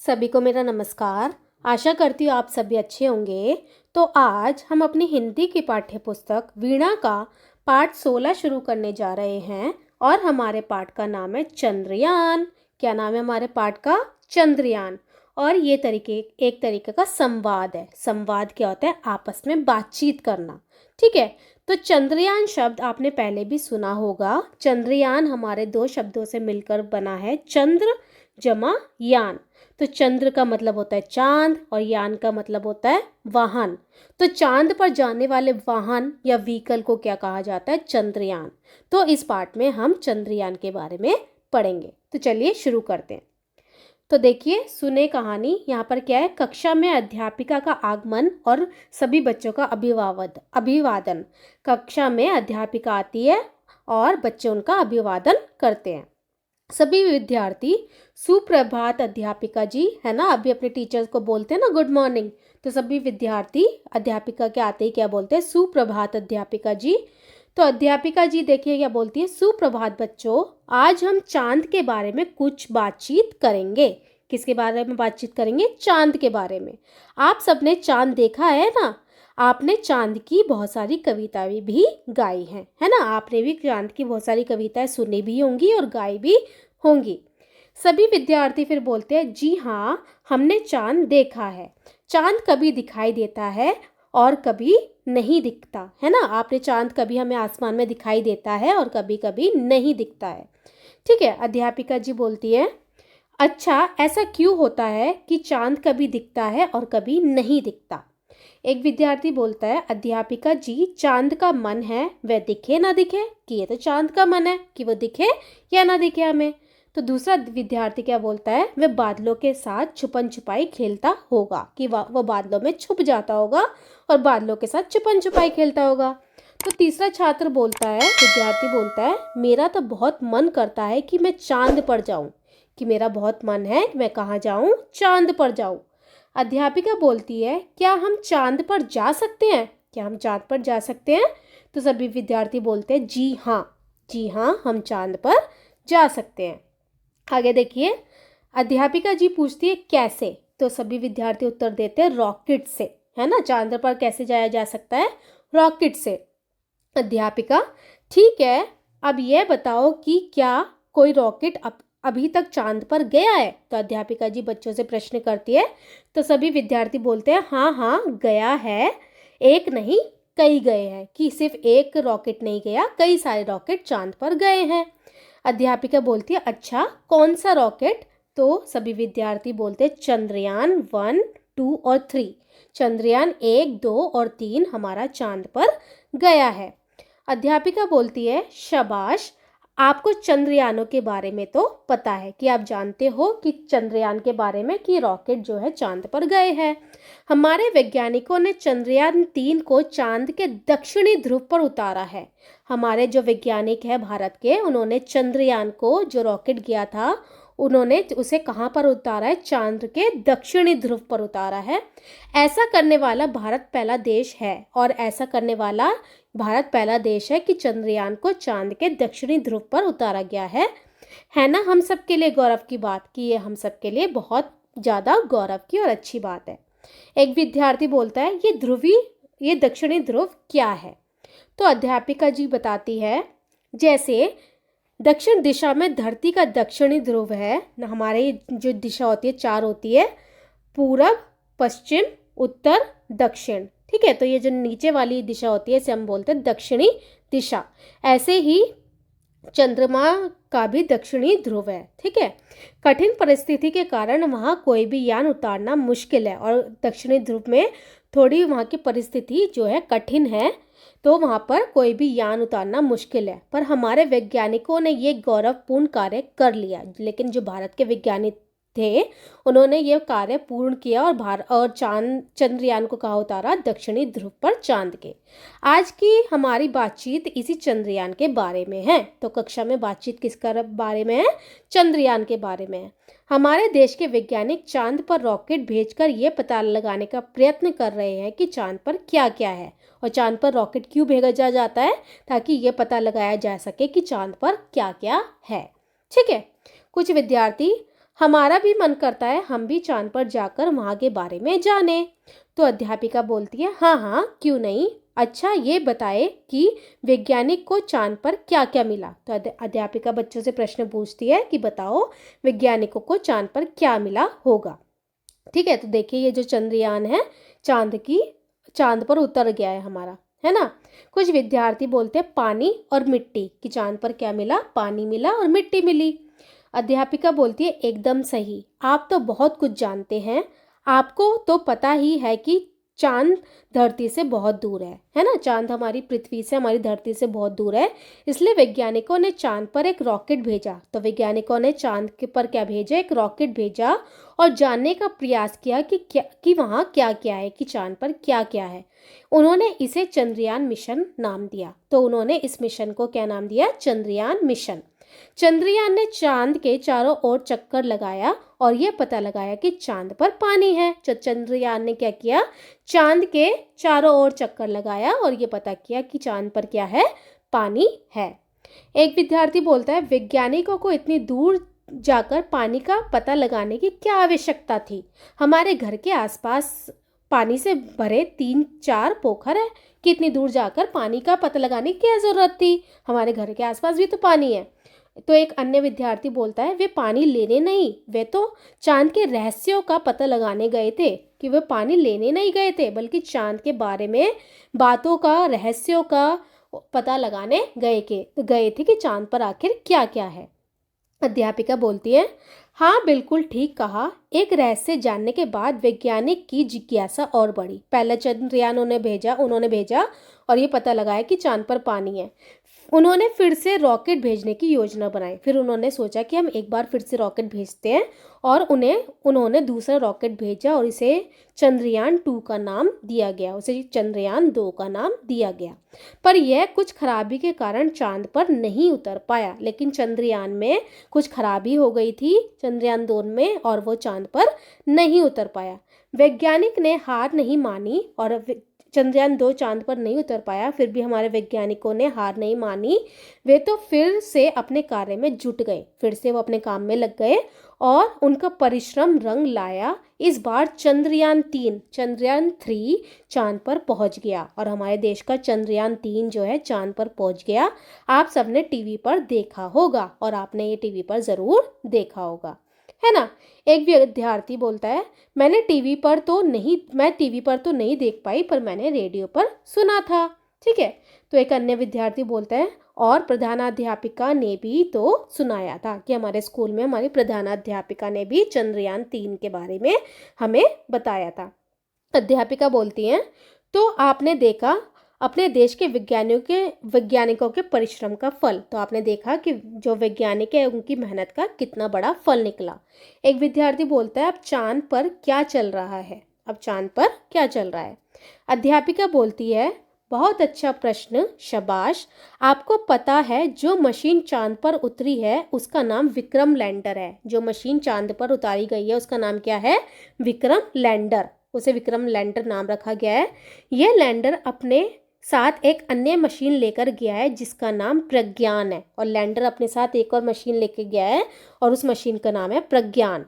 सभी को मेरा नमस्कार। आशा करती हूँ आप सभी अच्छे होंगे। तो आज हम अपनी हिंदी की पाठ्य पुस्तक वीणा का पाठ 16 शुरू करने जा रहे हैं और हमारे पाठ का नाम है चंद्रयान। क्या नाम है हमारे पाठ का? चंद्रयान। और ये एक तरीके का संवाद है। संवाद क्या होता है? आपस में बातचीत करना। ठीक है। तो चंद्रयान शब्द आपने पहले भी सुना होगा। चंद्रयान हमारे दो शब्दों से मिलकर बना है, चंद्र जमा यान। तो चंद्र का मतलब होता है चांद और यान का मतलब होता है वाहन। तो चांद पर जाने वाले वाहन या व्हीकल को क्या कहा जाता है? चंद्रयान। तो इस पाठ में हम चंद्रयान के बारे में पढ़ेंगे। तो चलिए शुरू करते हैं। तो देखिए, सुने कहानी। यहाँ पर क्या है? कक्षा में अध्यापिका का आगमन और सभी बच्चों का अभिवादन। कक्षा में अध्यापिका आती है और बच्चे उनका अभिवादन करते हैं। सभी विद्यार्थी सुप्रभात अध्यापिका जी, है ना। अभी अपने टीचर्स को बोलते हैं ना गुड मॉर्निंग। तो सभी विद्यार्थी अध्यापिका के आते ही क्या बोलते हैं? सुप्रभात अध्यापिका जी। तो अध्यापिका जी देखिए क्या बोलती है? सुप्रभात बच्चों, आज हम चांद के बारे में कुछ बातचीत करेंगे। किसके बारे में बातचीत करेंगे? चांद के बारे में। आप सबने चांद देखा है ना। आपने चांद की बहुत सारी कविताएं भी गाई हैं, है ना। आपने भी चांद की बहुत सारी कविताएं सुनी भी होंगी और गाई भी होंगी। सभी विद्यार्थी फिर बोलते हैं, जी हाँ, हमने चांद देखा है। चांद कभी दिखाई देता है और कभी नहीं दिखता, है ना। आपने चांद कभी हमें आसमान में दिखाई देता है और कभी कभी नहीं दिखता है। ठीक है। अध्यापिका जी बोलती है, अच्छा, ऐसा क्यों होता है कि चांद कभी दिखता है और कभी नहीं दिखता? एक विद्यार्थी बोलता है, अध्यापिका जी, चांद का मन है वह दिखे ना दिखे, कि ये तो चांद का मन है कि वो दिखे या ना दिखे हमें। तो दूसरा विद्यार्थी क्या बोलता है? वह बादलों के साथ छुपन छुपाई खेलता होगा, कि वो बादलों में छुप जाता होगा और बादलों के साथ छुपन छुपाई खेलता होगा। तो तीसरा छात्र बोलता है, विद्यार्थी बोलता है, मेरा तो बहुत मन करता है कि मैं चांद पर जाऊं, कि मेरा बहुत मन है कि मैं कहाँ जाऊं? चांद पर जाऊं। अध्यापिका बोलती है, क्या हम चांद पर जा सकते हैं? क्या हम चांद पर जा सकते हैं? तो सभी विद्यार्थी बोलते हैं, जी हाँ, हम चांद पर जा सकते हैं। आगे देखिए, अध्यापिका जी पूछती है, कैसे? तो सभी विद्यार्थी उत्तर देते हैं, रॉकेट से, है ना। चांद पर कैसे जाया जा सकता है? रॉकेट से। अध्यापिका, ठीक है, अब यह बताओ कि क्या कोई रॉकेट अभी तक चांद पर गया है? तो अध्यापिका जी बच्चों से प्रश्न करती है। तो सभी विद्यार्थी बोलते हैं, हाँ, गया है। एक नहीं, कई गए हैं, कि सिर्फ एक रॉकेट नहीं गया, कई सारे रॉकेट चांद पर गए हैं। अध्यापिका बोलती है, अच्छा, कौन सा रॉकेट? तो सभी विद्यार्थी बोलते हैं, चंद्रयान 1, 2 और 3। चंद्रयान 1, 2 और 3 हमारा चांद पर गया है। अध्यापिका बोलती है, शाबाश, आपको चंद्रयानों के बारे में तो पता है, कि आप जानते हो कि चंद्रयान के बारे में, कि रॉकेट जो है चांद पर गए हैं। हमारे वैज्ञानिकों ने चंद्रयान 3 को चांद के दक्षिणी ध्रुव पर उतारा है। हमारे जो वैज्ञानिक हैं भारत के, उन्होंने चंद्रयान को, जो रॉकेट गया था, उन्होंने उसे कहाँ पर उतारा है? चांद के दक्षिणी ध्रुव पर उतारा है। ऐसा करने वाला भारत पहला देश है, और ऐसा करने वाला भारत पहला देश है कि चंद्रयान को चांद के दक्षिणी ध्रुव पर उतारा गया है ना। हम सब के लिए गौरव की बात, कि ये हम सब के लिए बहुत ज़्यादा गौरव की और अच्छी बात है। एक विद्यार्थी बोलता है, ये दक्षिणी ध्रुव क्या है? तो अध्यापिका जी बताती है, जैसे दक्षिण दिशा में धरती का दक्षिणी ध्रुव है, हमारे जो दिशा होती है 4 होती है, पूरब, पश्चिम, उत्तर, दक्षिण। ठीक है। तो ये जो नीचे वाली दिशा होती है इसे हम बोलते हैं दक्षिणी दिशा। ऐसे ही चंद्रमा का भी दक्षिणी ध्रुव है। ठीक है। कठिन परिस्थिति के कारण वहाँ कोई भी यान उतारना मुश्किल है, और दक्षिणी ध्रुव में थोड़ी वहाँ की परिस्थिति जो है कठिन है, तो वहाँ पर कोई भी यान उतारना मुश्किल है। पर हमारे वैज्ञानिकों ने ये गौरवपूर्ण कार्य कर लिया। लेकिन जो भारत के वैज्ञानिक थे, उन्होंने ये कार्य पूर्ण किया और चंद्रयान को कहाँ उतारा? दक्षिणी ध्रुव पर, चांद के। आज की हमारी बातचीत इसी चंद्रयान के बारे में है। तो कक्षा में बातचीत किसका बारे में है? चंद्रयान के बारे में है। हमारे देश के वैज्ञानिक चांद पर रॉकेट भेजकर ये पता लगाने का प्रयत्न कर रहे हैं कि चांद पर क्या क्या है, और चांद पर रॉकेट क्यों भेजा जाता है, ताकि ये पता लगाया जा सके कि चांद पर क्या क्या है। ठीक है। कुछ विद्यार्थी, हमारा भी मन करता है हम भी चांद पर जाकर वहाँ के बारे में जाने। तो अध्यापिका बोलती है, हाँ हाँ क्यों नहीं। अच्छा ये बताए कि वैज्ञानिक को चांद पर क्या क्या मिला। तो अध्यापिका बच्चों से प्रश्न पूछती है कि बताओ वैज्ञानिकों को चांद पर क्या मिला होगा। ठीक है, तो देखिए ये जो चंद्रयान है चांद पर उतर गया है हमारा, है ना। कुछ विद्यार्थी बोलते हैं पानी और मिट्टी, कि चांद पर क्या मिला, पानी मिला और मिट्टी मिली। अध्यापिका बोलती है एकदम सही, आप तो बहुत कुछ जानते हैं। आपको तो पता ही है कि चांद धरती से बहुत दूर है ना। चांद हमारी पृथ्वी से, हमारी धरती से बहुत दूर है, इसलिए वैज्ञानिकों ने चांद पर एक रॉकेट भेजा। तो वैज्ञानिकों ने चांद के पर क्या भेजा, एक रॉकेट भेजा और जानने का प्रयास किया कि वहाँ क्या क्या है, कि चांद पर क्या क्या है। उन्होंने इसे चंद्रयान मिशन नाम दिया। तो उन्होंने इस मिशन को क्या नाम दिया, चंद्रयान मिशन। चंद्रयान ने चांद के चारों ओर चक्कर लगाया और यह पता लगाया कि चांद पर पानी है। तो चंद्रयान ने क्या किया, चांद के चारों ओर चक्कर लगाया और ये पता किया कि चांद पर क्या है, पानी है। एक विद्यार्थी बोलता है वैज्ञानिकों को इतनी दूर जाकर पानी का पता लगाने की क्या आवश्यकता थी। हमारे घर के आसपास पानी से भरे 3-4 पोखर है, कि इतनी दूर जाकर पानी का पता लगाने की क्या जरूरत थी, हमारे घर के आसपास भी तो पानी है। तो एक अन्य विद्यार्थी बोलता है वे पानी लेने नहीं, वे तो चांद के रहस्यों का पता लगाने गए थे। कि वे पानी लेने नहीं गए थे बल्कि चांद के बारे में बातों का, रहस्यों का पता लगाने गए थे कि चांद पर आखिर क्या क्या है। अध्यापिका बोलती है, हाँ बिल्कुल ठीक कहा। एक रहस्य जानने के बाद वैज्ञानिक की जिज्ञासा और बढ़ी। पहला चंद्रयान उन्होंने भेजा और ये पता लगाया कि चांद पर पानी है। उन्होंने फिर से रॉकेट भेजने की योजना बनाई। फिर उन्होंने सोचा कि हम एक बार फिर से रॉकेट भेजते हैं और उन्होंने दूसरा रॉकेट भेजा और इसे चंद्रयान 2 का नाम दिया गया, उसे चंद्रयान 2 का नाम दिया गया। पर यह कुछ खराबी के कारण चांद पर नहीं उतर पाया। लेकिन चंद्रयान में कुछ खराबी हो गई थी चंद्रयान 2 में और वो चांद पर नहीं उतर पाया। वैज्ञानिक ने हार नहीं मानी और चंद्रयान 2 चांद पर नहीं उतर पाया। फिर भी हमारे वैज्ञानिकों ने हार नहीं मानी। वे तो फिर से अपने कार्य में जुट गए, फिर से वो अपने काम में लग गए और उनका परिश्रम रंग लाया। इस बार चंद्रयान 3 चांद पर पहुंच गया और हमारे देश का चंद्रयान 3 जो है चांद पर पहुंच गया। आप सबने टीवी पर देखा होगा और आपने ये टीवी पर ज़रूर देखा होगा, है ना। एक विद्यार्थी बोलता है मैं टीवी पर तो नहीं देख पाई, पर मैंने रेडियो पर सुना था। ठीक है, तो एक अन्य विद्यार्थी बोलता है और प्रधानाध्यापिका ने भी तो सुनाया था, कि हमारे स्कूल में हमारी प्रधानाध्यापिका ने भी चंद्रयान 3 के बारे में हमें बताया था। अध्यापिका बोलती हैं तो आपने देखा अपने देश के वैज्ञानिकों के परिश्रम का फल। तो आपने देखा कि जो वैज्ञानिक है उनकी मेहनत का कितना बड़ा फल निकला। एक विद्यार्थी बोलता है अब चांद पर क्या चल रहा है, अध्यापिका बोलती है बहुत अच्छा प्रश्न, शाबाश। आपको पता है जो मशीन चांद पर उतरी है उसका नाम विक्रम लैंडर है। जो मशीन चांद पर उतारी गई है उसका नाम क्या है, विक्रम लैंडर। उसे विक्रम लैंडर नाम रखा गया है। यह लैंडर अपने साथ एक अन्य मशीन लेकर गया है जिसका नाम प्रज्ञान है। और लैंडर अपने साथ एक और मशीन लेकर गया है और उस मशीन का नाम है प्रज्ञान।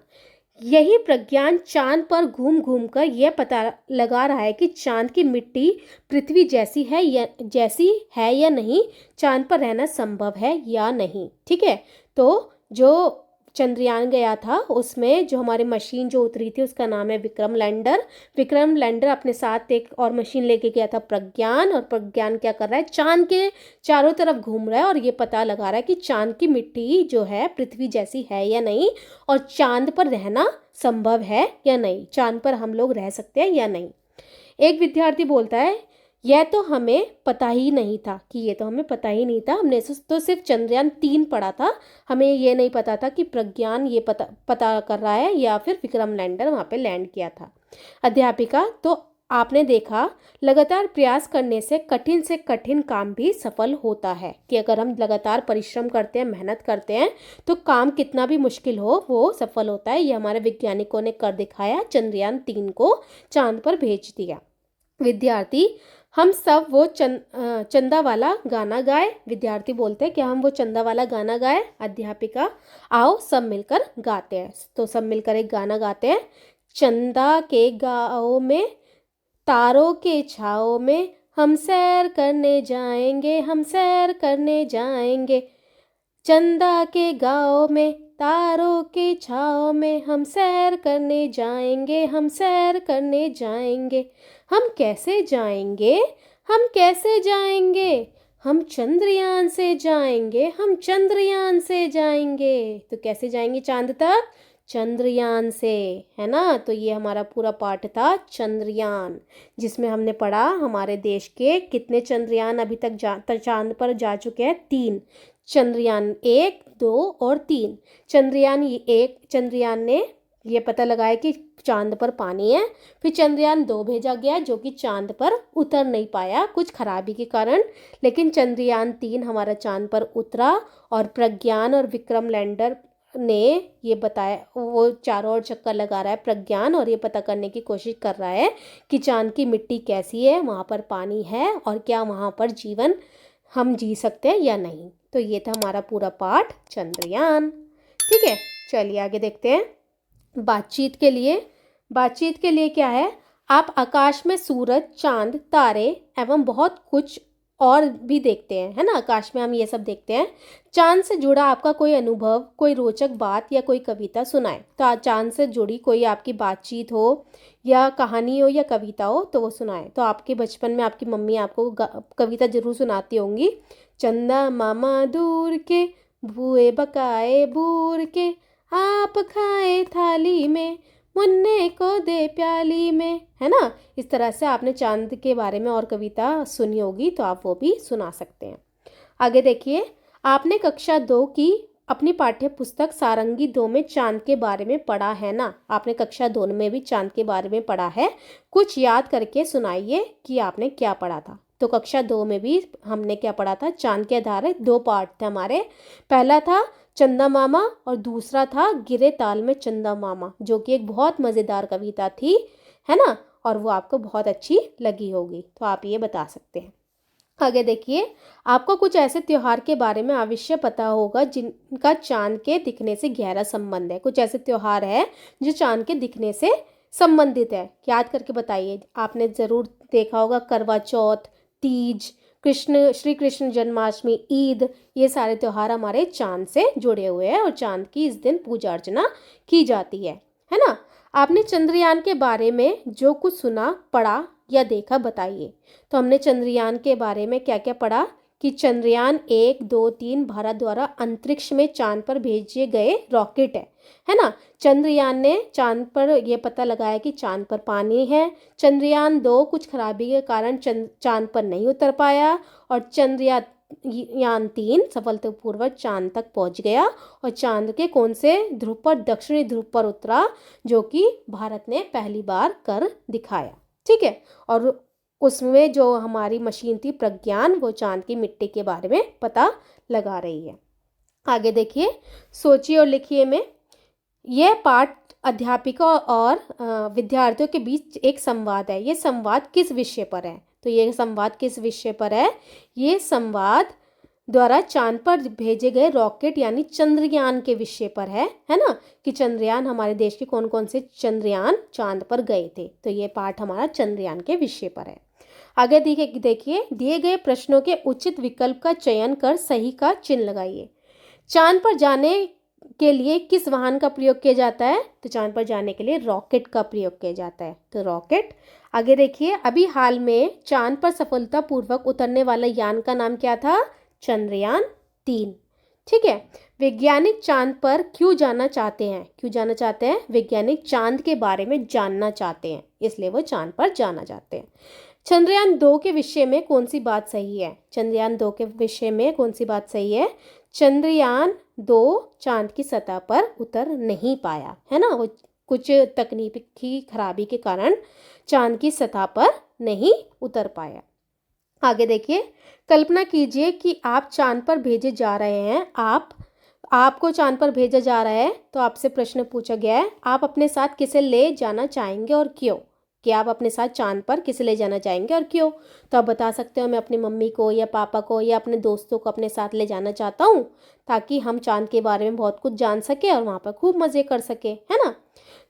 यही प्रज्ञान चांद पर घूम घूम कर यह पता लगा रहा है कि चांद की मिट्टी पृथ्वी जैसी है या नहीं, चांद पर रहना संभव है या नहीं। ठीक है, तो जो चंद्रयान गया था उसमें जो हमारी मशीन जो उतरी थी उसका नाम है विक्रम लैंडर। विक्रम लैंडर अपने साथ एक और मशीन लेके गया था प्रज्ञान, और प्रज्ञान क्या कर रहा है, चांद के चारों तरफ घूम रहा है और ये पता लगा रहा है कि चांद की मिट्टी जो है पृथ्वी जैसी है या नहीं, और चांद पर रहना संभव है या नहीं, चांद पर हम लोग रह सकते हैं या नहीं। एक विद्यार्थी बोलता है यह तो हमें पता ही नहीं था, हमने तो सिर्फ चंद्रयान 3 पढ़ा था, हमें ये नहीं पता था कि प्रज्ञान ये पता कर रहा है या फिर विक्रम लैंडर वहाँ पे लैंड किया था। अध्यापिका तो आपने देखा लगातार प्रयास करने से कठिन काम भी सफल होता है, कि अगर हम लगातार परिश्रम करते हैं, मेहनत करते हैं तो काम कितना भी मुश्किल हो वो सफल होता है। ये हमारे वैज्ञानिकों ने कर दिखाया, चंद्रयान 3 को चांद पर भेज दिया। विद्यार्थी हम सब वो चंदा वाला गाना गाए। विद्यार्थी बोलते हैं कि हम वो चंदा वाला गाना गाए। अध्यापिका, आओ सब मिलकर गाते हैं। तो सब मिलकर एक गाना गाते हैं। चंदा के गाँव में, तारों के छाँव में, हम सैर करने जाएंगे, हम सैर करने जाएंगे। चंदा के गाँव में, तारों के छाँव में, हम सैर करने जाएंगे, हम सैर करने जाएंगे। हम कैसे जाएंगे, हम कैसे जाएंगे? हम चंद्रयान से जाएंगे, हम चंद्रयान से जाएंगे। तो कैसे जाएंगे चांद तक? चंद्रयान से, है ना। तो ये हमारा पूरा पाठ था चंद्रयान, जिसमें हमने पढ़ा हमारे देश के कितने चंद्रयान अभी तक चांद पर जा चुके हैं। 3 चंद्रयान, 1, 2 और 3। चंद्रयान ने ये पता लगाया कि चांद पर पानी है। फिर चंद्रयान 2 भेजा गया जो कि चांद पर उतर नहीं पाया कुछ खराबी के कारण, लेकिन चंद्रयान 3 हमारा चांद पर उतरा। और प्रज्ञान और विक्रम लैंडर ने ये बताया, वो चारों ओर चक्कर लगा रहा है प्रज्ञान, और ये पता करने की कोशिश कर रहा है कि चांद की मिट्टी कैसी है, वहाँ पर पानी है और क्या वहाँ पर जीवन हम जी सकते हैं या नहीं। तो ये था हमारा पूरा पाठ चंद्रयान। ठीक है, चलिए आगे देखते हैं। बातचीत के लिए क्या है? आप आकाश में सूरज, चांद, तारे एवं बहुत कुछ और भी देखते हैं, है ना। आकाश में हम ये सब देखते हैं। चांद से जुड़ा आपका कोई अनुभव, कोई रोचक बात या कोई कविता सुनाए। तो चांद से जुड़ी कोई आपकी बातचीत हो या कहानी हो या कविता हो तो वो सुनाए। तो आपके बचपन में आपकी मम्मी आपको कविता जरूर सुनाती होंगी। चंदा मामा दूर के, बुए बकाए बूर के, आप खाए थाली में, मुन्ने को दे प्याली में, है ना। इस तरह से आपने चांद के बारे में और कविता सुनी होगी, तो आप वो भी सुना सकते हैं। आगे देखिए, आपने कक्षा 2 की अपनी पाठ्य पुस्तक सारंगी 2 में चांद के बारे में पढ़ा है ना। आपने कक्षा 2 में भी चांद के बारे में पढ़ा है। कुछ याद करके सुनाइए कि आपने क्या पढ़ा था। तो कक्षा 2 में भी हमने क्या पढ़ा था? चांद के आधारित 2 पाठ थे हमारे। पहला था चंदा मामा और दूसरा था गिरे ताल में चंदा मामा, जो कि एक बहुत मज़ेदार कविता थी, है ना। और वो आपको बहुत अच्छी लगी होगी, तो आप ये बता सकते हैं। आगे देखिए, आपको कुछ ऐसे त्योहार के बारे में अवश्य पता होगा जिनका चांद के दिखने से गहरा संबंध है। कुछ ऐसे त्योहार है जो चांद के दिखने से संबंधित है। याद करके बताइए। आपने ज़रूर देखा होगा करवा चौथ, तीज, श्री कृष्ण जन्माष्टमी, ईद, ये सारे त्योहार हमारे चांद से जुड़े हुए हैं और चांद की इस दिन पूजा अर्चना की जाती है ना। आपने चंद्रयान के बारे में जो कुछ सुना, पढ़ा या देखा बताइए। तो हमने चंद्रयान के बारे में क्या क्या पढ़ा कि चंद्रयान 1, 2, 3 भारत द्वारा अंतरिक्ष में चांद पर भेजे गए रॉकेट है ना। चंद्रयान ने चांद पर यह पता लगाया कि चांद पर पानी है। चंद्रयान 2 कुछ खराबी के कारण चांद पर नहीं उतर पाया, और चंद्रयान 3 सफलतापूर्वक चांद तक पहुंच गया और चांद के कौन से ध्रुव पर? दक्षिणी ध्रुव पर उतरा, जो कि भारत ने पहली बार कर दिखाया। ठीक है, और उसमें जो हमारी मशीन थी प्रज्ञान, वो चांद की मिट्टी के बारे में पता लगा रही है। आगे देखिए, सोचिए और लिखिए में। यह पाठ अध्यापिका और विद्यार्थियों के बीच एक संवाद है। ये संवाद किस विषय पर है? तो ये संवाद किस विषय पर है? ये संवाद द्वारा चांद पर भेजे गए रॉकेट यानी चंद्रयान के विषय पर है ना। कि चंद्रयान, हमारे देश के कौन कौन से चंद्रयान चांद पर गए थे। तो ये पाठ हमारा चंद्रयान के विषय पर है। आगे देखिए, दिए गए प्रश्नों के उचित विकल्प का चयन कर सही का चिन्ह लगाइए। चांद पर जाने के लिए किस वाहन का प्रयोग किया जाता है? तो चांद पर जाने के लिए रॉकेट का प्रयोग किया जाता है, तो रॉकेट। आगे देखिए, अभी हाल में चांद पर सफलतापूर्वक उतरने वाला यान का नाम क्या था? चंद्रयान 3। ठीक है, वैज्ञानिक चांद पर क्यों जाना चाहते हैं? वैज्ञानिक चांद के बारे में जानना चाहते हैं, इसलिए वो चांद पर जाना चाहते हैं। चंद्रयान 2 के विषय में कौन सी बात सही है? चंद्रयान 2 के विषय में कौन सी बात सही है? चंद्रयान 2 चांद की सतह पर उतर नहीं पाया, है ना। वो कुछ तकनीकी खराबी के कारण चांद की सतह पर नहीं उतर पाया। आगे देखिए, कल्पना कीजिए कि आप चांद पर भेजे जा रहे हैं। आपको चांद पर भेजा जा रहा है, तो आपसे प्रश्न पूछा गया है, आप अपने साथ किसे ले जाना चाहेंगे और क्यों? कि आप अपने साथ चांद पर किसे ले जाना चाहेंगे और क्यों। तो आप बता सकते हो मैं अपनी मम्मी को या पापा को या अपने दोस्तों को अपने साथ ले जाना चाहता हूँ, ताकि हम चांद के बारे में बहुत कुछ जान सके और वहाँ पर खूब मज़े कर सके, है ना।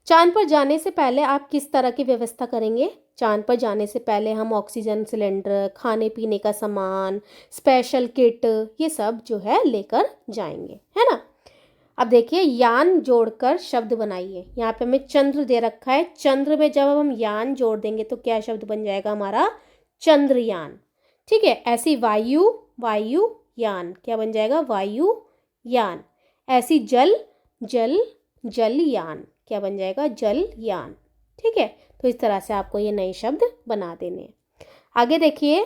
चांद पर जाने से पहले आप किस तरह की व्यवस्था करेंगे। चांद पर जाने से पहले हम ऑक्सीजन सिलेंडर, खाने पीने का सामान, स्पेशल किट, ये सब जो है लेकर जाएंगे, है ना। अब देखिए, यान जोड़कर शब्द बनाइए। यहाँ पे हमें चंद्र दे रखा है, चंद्र में जब हम यान जोड़ देंगे तो क्या शब्द बन जाएगा हमारा, चंद्रयान। ठीक है, ऐसी वायु, वायुयान, क्या बन जाएगा, वायुयान। ऐसी जल, जल, जलयान, क्या बन जाएगा, जलयान। ठीक है, तो इस तरह से आपको ये नए शब्द बना देने हैं। आगे देखिए,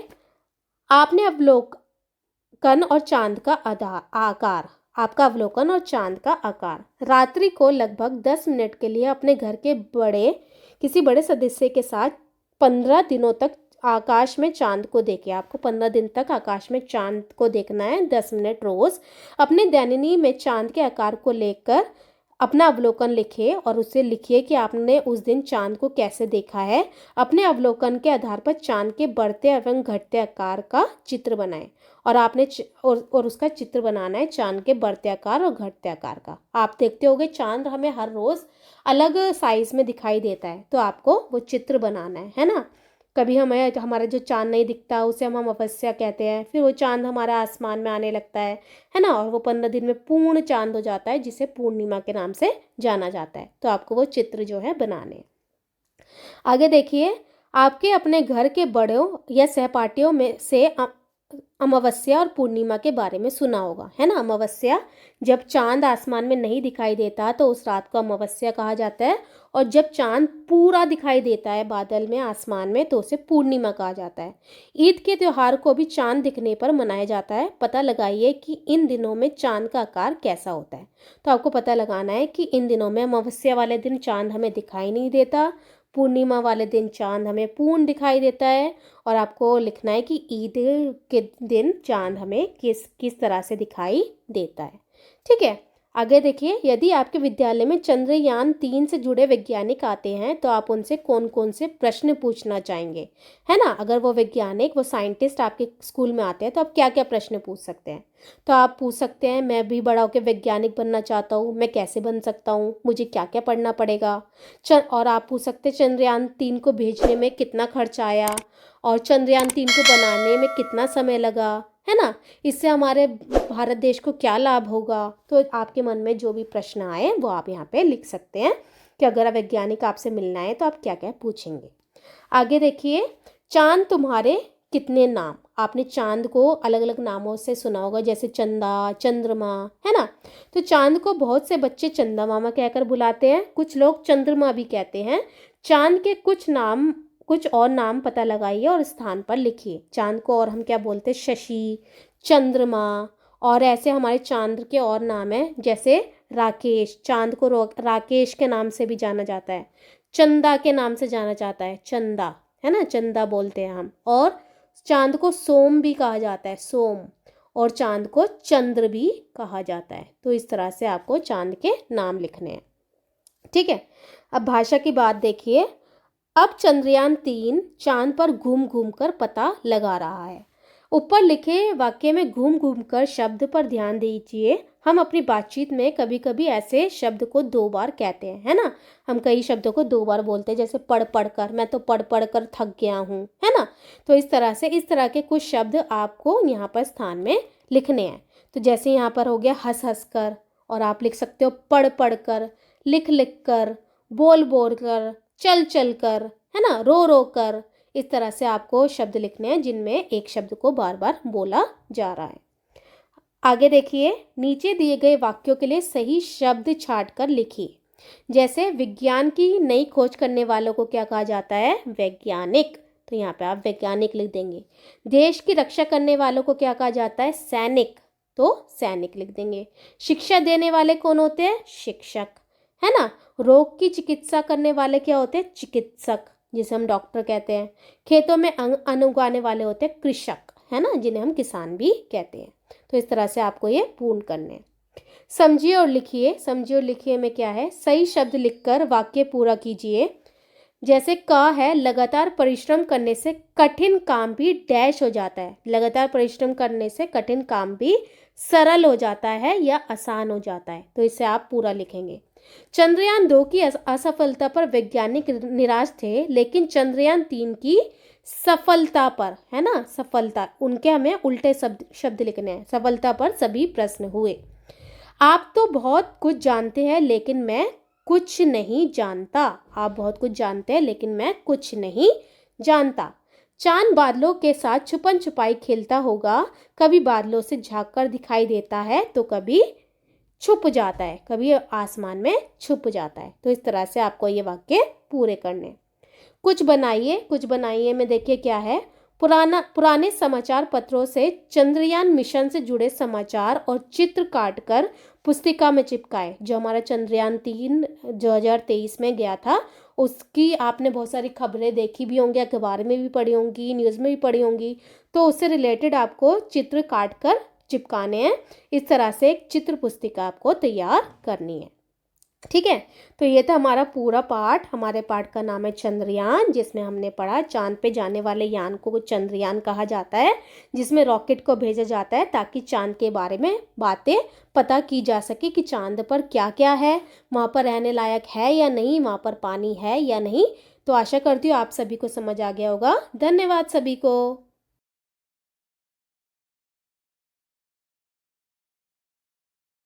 आपने अवलोकन और चांद का आकार, आपका अवलोकन और चांद का आकार। रात्रि को लगभग 10 मिनट के लिए अपने घर के किसी बड़े सदस्य के साथ 15 दिनों तक आकाश में चांद को देखें। आपको 15 दिन तक आकाश में चांद को देखना है, 10 मिनट रोज। अपने दैनिकी में चांद के आकार को लेकर अपना अवलोकन लिखिए और उसे लिखिए कि आपने उस दिन चांद को कैसे देखा है। अपने अवलोकन के आधार पर चांद के बढ़ते एवं घटते आकार का चित्र बनाएं। और आपने और उसका चित्र बनाना है चांद के बढ़ते आकार और घटते आकार का। आप देखते होंगे चांद हमें हर रोज़ अलग साइज़ में दिखाई देता है, तो आपको वो चित्र बनाना है ना। कभी हमें हमारा जो चांद नहीं दिखता उसे हम अमावस्या कहते हैं, फिर वो चांद हमारा आसमान में आने लगता है ना, और वो 15 दिन में पूर्ण चांद हो जाता है, जिसे पूर्णिमा के नाम से जाना जाता है। तो आपको वो चित्र जो है बनाने हैं। आगे देखिए, आपके अपने घर के बड़ों या सहपाठियों में से अमावस्या और पूर्णिमा के बारे में सुना होगा, है ना। अमावस्या, जब चांद आसमान में नहीं दिखाई देता तो उस रात को अमावस्या कहा जाता है, और जब चांद पूरा दिखाई देता है बादल में आसमान में तो उसे पूर्णिमा कहा जाता है। ईद के त्यौहार को भी चांद दिखने पर मनाया जाता है। पता लगाइए कि इन दिनों में चांद का आकार कैसा होता है। तो आपको पता लगाना है कि इन दिनों में अमावस्या वाले दिन चांद हमें दिखाई नहीं देता, पूर्णिमा वाले दिन चांद हमें पूर्ण दिखाई देता है, और आपको लिखना है कि ईद के दिन चांद हमें किस किस तरह से दिखाई देता है। ठीक है, आगे देखिए, यदि आपके विद्यालय में चंद्रयान 3 से जुड़े वैज्ञानिक आते हैं तो आप उनसे कौन कौन से प्रश्न पूछना चाहेंगे, है ना। अगर वो वैज्ञानिक, वो साइंटिस्ट आपके स्कूल में आते हैं तो आप क्या क्या प्रश्न पूछ सकते हैं। तो आप पूछ सकते हैं, मैं भी बड़ा होकर वैज्ञानिक बनना चाहता हूँ, मैं कैसे बन सकता हूँ, मुझे क्या क्या पढ़ना पड़ेगा। और आप पूछ सकते हैं चंद्रयान 3 को भेजने में कितना खर्च आया, और चंद्रयान 3 को बनाने में कितना समय लगा, है ना। इससे हमारे भारत देश को क्या लाभ होगा। तो आपके मन में जो भी प्रश्न आए वो आप यहाँ पे लिख सकते हैं कि अगर वैज्ञानिक आपसे मिलना है तो आप क्या क्या पूछेंगे। आगे देखिए, चांद तुम्हारे कितने नाम। आपने चांद को अलग अलग नामों से सुना होगा, जैसे चंदा, चंद्रमा, है ना। तो चांद को बहुत से बच्चे चंदा मामा कहकर बुलाते हैं, कुछ लोग चंद्रमा भी कहते हैं। चांद के कुछ और नाम पता लगाइए और स्थान पर लिखिए। चांद को और हम क्या बोलते हैं, शशि, चंद्रमा, और ऐसे हमारे चांद के और नाम हैं, जैसे राकेश। चांद को राकेश के नाम से भी जाना जाता है, चंदा के नाम से जाना जाता है, चंदा, है ना, चंदा बोलते हैं हम। और चांद को सोम भी कहा जाता है, सोम, और चांद को चंद्र भी कहा जाता है। तो इस तरह से आपको चांद के नाम लिखने हैं। ठीक है, अब भाषा की बात देखिए। अब चंद्रयान 3 चांद पर घूम घूम कर पता लगा रहा है। ऊपर लिखे वाक्य में घूम घूम कर शब्द पर ध्यान दीजिए। हम अपनी बातचीत में कभी कभी ऐसे शब्द को 2 बार कहते हैं, है ना। हम कई शब्दों को 2 बार बोलते हैं, जैसे पढ़ पढ़ कर, मैं तो पढ़ पढ़ कर थक गया हूँ, है ना। तो इस तरह के कुछ शब्द आपको यहाँ पर स्थान में लिखने हैं। तो जैसे यहाँ पर हो गया हंस हंस कर, और आप लिख सकते हो पढ़ पढ़ कर, लिख लिख कर, बोल बोल कर, चल चल कर, है ना, रो रो कर। इस तरह से आपको शब्द लिखने हैं जिनमें एक शब्द को बार बार बोला जा रहा है। आगे देखिए, नीचे दिए गए वाक्यों के लिए सही शब्द छांट कर लिखिए। जैसे विज्ञान की नई खोज करने वालों को क्या कहा जाता है, वैज्ञानिक। तो यहाँ पे आप वैज्ञानिक लिख देंगे। देश की रक्षा करने वालों को क्या कहा जाता है, सैनिक। तो सैनिक लिख देंगे। शिक्षा देने वाले कौन होते हैं, शिक्षक, है ना। रोग की चिकित्सा करने वाले क्या होते हैं, चिकित्सक, जिसे हम डॉक्टर कहते हैं। खेतों में अन्न उगाने वाले होते हैं कृषक, है ना, जिन्हें हम किसान भी कहते हैं। तो इस तरह से आपको ये पूर्ण करने हैं। समझिए और लिखिए। समझिए और लिखिए में क्या है, सही शब्द लिखकर वाक्य पूरा कीजिए। जैसे क है, लगातार परिश्रम करने से कठिन काम भी डैश हो जाता है। लगातार परिश्रम करने से कठिन काम भी सरल हो जाता है या आसान हो जाता है। तो इसे आप पूरा लिखेंगे। चंद्रयान 2 की असफलता पर वैज्ञानिक निराश थे, लेकिन चंद्रयान 3 की सफलता पर, है ना, सफलता, उनके हमें उल्टे शब्द लिखने हैं। सफलता पर सभी प्रसन्न हुए। आप तो बहुत कुछ जानते हैं, लेकिन मैं कुछ नहीं जानता। आप बहुत कुछ जानते हैं, लेकिन मैं कुछ नहीं जानता। चांद बादलों के साथ छुपन छुपाई खेलता होगा। कभी बादलों से झांककर दिखाई देता है तो कभी छुप जाता है, कभी आसमान में छुप जाता है। तो इस तरह से आपको ये वाक्य पूरे करने हैं। कुछ बनाइए में देखिए क्या है। पुराने समाचार पत्रों से चंद्रयान मिशन से जुड़े समाचार और चित्र काटकर पुस्तिका में चिपकाए। जो हमारा चंद्रयान 3 2023 में गया था, उसकी आपने बहुत सारी खबरें देखी भी होंगी, अखबार में भी पढ़ी होंगी, न्यूज़ में भी पढ़ी होंगी। तो उससे रिलेटेड आपको चित्र काटकर चिपकाने हैं। इस तरह से एक चित्र पुस्तिका आपको तैयार करनी है। ठीक है, तो ये था हमारा पूरा पाठ। हमारे पाठ का नाम है चंद्रयान, जिसमें हमने पढ़ा चांद पे जाने वाले यान को चंद्रयान कहा जाता है, जिसमें रॉकेट को भेजा जाता है ताकि चांद के बारे में बातें पता की जा सके कि चांद पर क्या क्या है, वहाँ पर रहने लायक है या नहीं, वहाँ पर पानी है या नहीं। तो आशा करती हूँ आप सभी को समझ आ गया होगा। धन्यवाद सभी को।